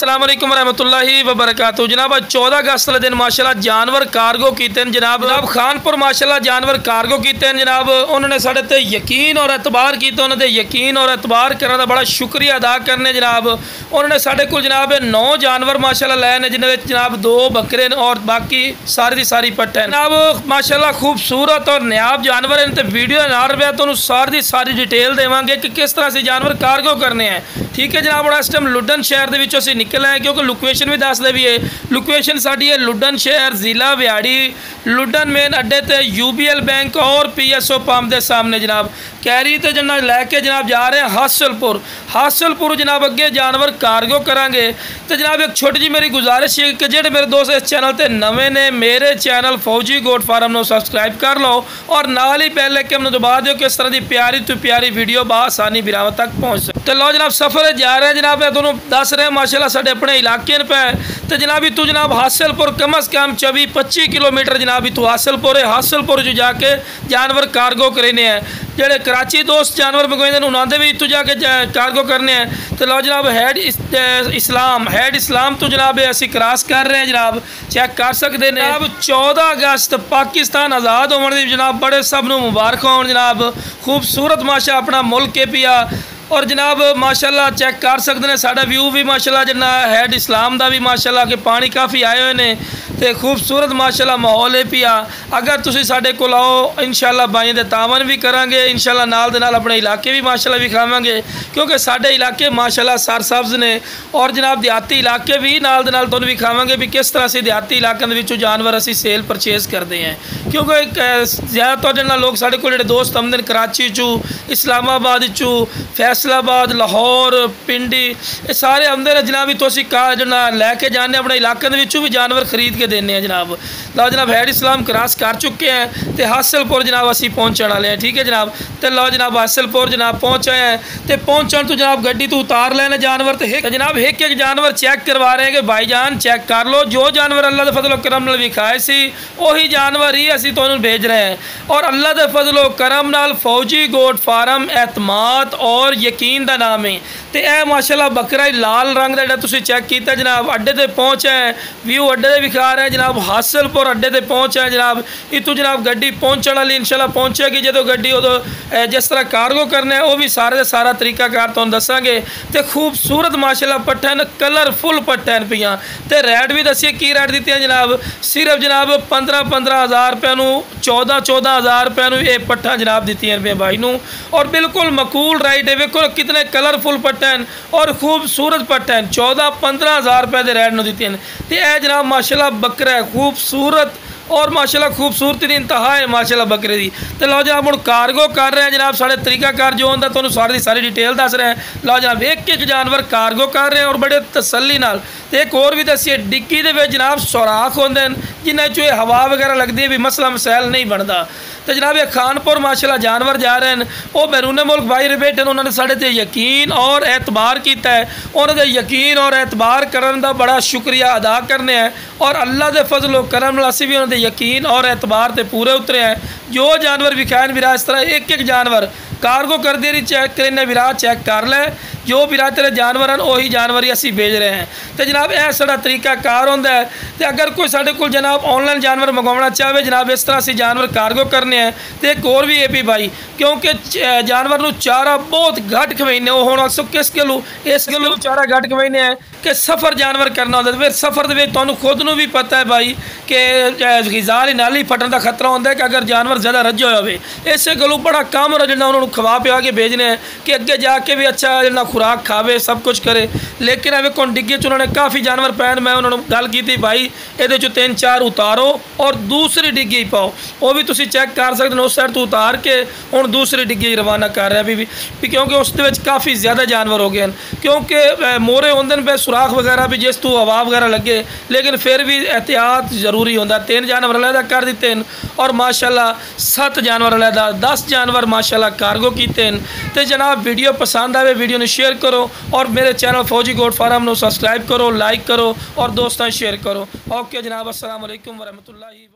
अस्सलाम वालेकुम रहमतुल्लाहि व बरकातहू। जनाब 14 अगस्त वाले दिन माशाल्लाह जानवर कार्गो कीते जनाब खानपुर माशाल्लाह जानवर कार्गो कीते जनाब। उन्होंने साढ़े ते यकीन और एतबार किया, उन्होंने यकीन और एतबार करने का बड़ा शुक्रिया अदा करने जनाब। उन्होंने साढ़े को जनाब 9 जानवर माशाल्लाह लाए ने, जिन्हें जनाब 2 बकरे और बाकी सारी दी सारी पट्ट है जनाब। माशाल्लाह खूबसूरत और नायाब जानवर हैं। तो वीडियो नाल रहा तो सारी दी सारी डिटेल देवांगे कि किस तरह से जानवर कार्गो करने हैं। ठीक है जनाब। और इस टाइम लुडन शहर के विचों असीं निकल आए, क्योंकि लोकेशन भी दस दे भी है। लोकेशन साडी है लुडन शहर, ज़िला व्याड़ी, लुडन मेन अड्डे ते UBL बैंक और PSO पंप के सामने जनाब। कैरी तो जना लैके जनाब जा रहे हैं हासलपुर जनाब। अगे जानवर कार्गो करांगे। तो जनाब एक छोटी जी मेरी गुजारिश है कि जेडे मेरे दोस्त इस चैनल ते नवे ने, मेरे चैनल फौजी गोट फार्म को सबसक्राइब कर लो और नाल ही बेल आइकन दबा दो कि इस तरह की प्यारी तो प्यारी वीडियो बआसानी बिरावत तक पहुँच सके। तो लो जनाब सफ़र जा रहे हैं जनाब। मैं तुहानूं दस रहे माशाल्लाह साडे अपने इलाके पे। तो जनाब इतू जनाब हासलपुर कम अज़ कम 24-25 किलोमीटर जनाब इतू हासलपुर है। हासलपुर जो जाके जानवर कार्गो करने हैं। जेडे कराची दोस्त जानवर मंगवाते हैं उन्होंने भी इतू जाके कार्गो करने हैं। तो लो जनाब हैड इस्लाम तो जनाब असी क्रॉस कर रहे हैं जनाब, चेक कर सकते हैं जनाब। 14 अगस्त पाकिस्तान आज़ाद होने की जनाब बड़े सब नूं मुबारक होण जनाब। खूबसूरत माशा अपना मुल्क है पिया। और जनाब माशाल्लाह चेक कर सकते हैं साड़ा व्यू भी माशाल्लाह जिन्ना हैड इस्लाम का भी माशाल्लाह कि पानी काफ़ी आए हुए हैं। तो खूबसूरत माशाल्लाह माहौल है पिया। अगर तुसी साडे कोल आओ इंशाल्लाह बाई दे तावन भी करांगे, इंशाल्लाह नाल दे नाल अपने इलाके भी माशाल्लाह विखावांगे, क्योंकि साडे इलाके माशाल्लाह सरसब्ज़ ने। और जनाब देहाती इलाके भी नाल दे नाल तुहानूं विखावांगे भी किस तरह से देहाती इलाकों दे विचों जानवर असीं सेल परचेज़ करते हैं। क्योंकि ज़्यादातर जिन्ना लोग साडे कोल जिहड़े दोस्त आउंदे ने कराची चू, इस्लामाबाद चू, फैसलाबाद, लाहौर, पिंडी, ये सारे आउंदे ने जनाब। तो असीं जना लैके जाने अपने इलाके दे विचों भी जानवर खरीद के देने हैं जनाब। लो जनाब हैड इस्लाम क्रॉस कर चुके हैं तो हासलपुर जनाब असीं पहुँचने वाले हैं। ठीक है जनाब। तो लो जनाब हासलपुर जनाब पहुँचे हैं। तो पहुँचने तो जनाब गड्डी तो उतार लेने जानवर। तो जनाब एक एक जानवर चेक करवा रहे हैं कि भाईजान चेक कर लो, जो जानवर अल्लाह के फजलो करम नाल विखाए सी वही जानवर ही असीं तुहानूं भेज रहे हैं। और अल्लाह के फजलो करम नाल फौजी गोट फार्म एतमाद और यकीन का नाम है। तो यह माशाल्लाह बकरा ही लाल रंग का जो चेक किया जनाब। अड्डे ते पहुँचे हैं, व्यू अड्डे ते विखा रहे हैं जनाब। हासलपुर अड्डे ते पहुँचे हैं जनाब। इतों जनाब गड्डी पहुँचने वाली इंशाल्लाह पहुँचेगी। जो गड्डी उदों जिस तरह कार्गो करना है वो भी सारा तरीकाकार तुहानूं दसांगे। तो खूबसूरत माशाल्लाह पट्ठन कलरफुल पट्ठन पियाँ। तो रेट भी दसीए की रेट दिते हैं जनाब। सिर्फ जनाब 15-15 हज़ार रुपये नूं, 14-14 हज़ार रुपये नूं ये पट्ठा जनाब दित्तियां रुपये भाई नूं। और बिल्कुल मकूल राइट है। वेखो कितने कलरफुल पट्टन और खूबसूरत पट्टन 14-15 हज़ार रुपये के रेट नूं दित्तियां। तो यह जनाब माशाल्लाह बकरा है खूबसूरत और माशाल्लाह खूबसूरती की इंतहा है माशाल्लाह बकरे की। तो लो जनाब हम कार्गो कर रहे हैं जनाब। साढ़े तरीकाकार जो होंगे तुहानूं सारी डिटेल दस रहे हैं। लो जनाब एक जानवर कार्गो कर रहे हैं और बड़े तसल्ली नाल। तो एक और भी दसीए डिग्गी दे विच जनाब सुराख होंदे हैं जिन्हां चों हवा वगैरह लगती है भी मसला मसैल नहीं बनता। तो जनाब ये खानपुर माशाल्लाह जानवर जा रहे हैं। वो बैरून मुल्क भाई बैठे उन्होंने साढ़े ते यकीन और एतबार किया है। उन्होंने यकीन और एतबार करने का बड़ा शुक्रिया अदा करने हैं। और अल्लाह के फजलो करम नाल असीं भी उन्होंने यकीन और एतबार से पूरे उतरे हैं। जो जानवर विखाए विरा इस तरह एक जानवर कार्गो कर दे रही चेक करने विरा चेक कर ले। जो विरा तेरे जानवर हैं वही जानवर ही असी भेज रहे हैं। तो जनाब यह साड़ा तरीका कार होंदा है। तो अगर कोई साढ़े को जनाब ऑनलाइन जानवर मंगवाना चाहे जनाब इस तरह से जानवर कार्गो करने हैं। तो एक और भी भी भाई, क्योंकि जानवर नूं चारा बहुत घट खवाइने होना किस गलों इस गलों चारा घट खवाइने हैं कि सफ़र जानवर करना होंदा। फिर सफ़र के तुहानूं खुद नूं भी पता है भाई कि गिज़ा दी नाली फटन का खतरा होंदा है कि अगर जानवर ज़्यादा रज्जा होवे। इस गलों बड़ा कम रजना उन्होंने खवा पिया के भेजने हैं कि अगे जाके भी अच्छा जिन्ना खुराक खावे सब कुछ करे। लेकिन अवे कौन डिग्गे च उन्होंने काफ़ी जानवर पैन मैं उन्होंने गल की भाई ये 3-4 उतारो और दूसरी डिग्गी पाओ। वो भी तुसी चेक कर सकते हो। उस साइड तो उतार के हुण दूसरी डिग्गी रवाना कर रहा भी क्योंकि उस काफ़ी ज़्यादा जानवर हो गए हैं। क्योंकि मोरे होंदे पे सुराख वगैरह भी जिस तू हवा वगैरह लगे, लेकिन फिर भी एहतियात जरूरी होंदा। 3 जानवर अलहदा कर दिते हैं और माशाल्लाह 7 जानवर अलहदा 10 जानवर माशाल्लाह कार्गो किए हैं। तो जनाब वीडियो पसंद आए वीडियो ने शेयर करो और मेरे चैनल फौजी गोट फार्म को सबसक्राइब करो, लाइक करो और दोस्तों शेयर करो। ओके जनाब अस्सलाम वालेकुम व रहमतुल्लाहि।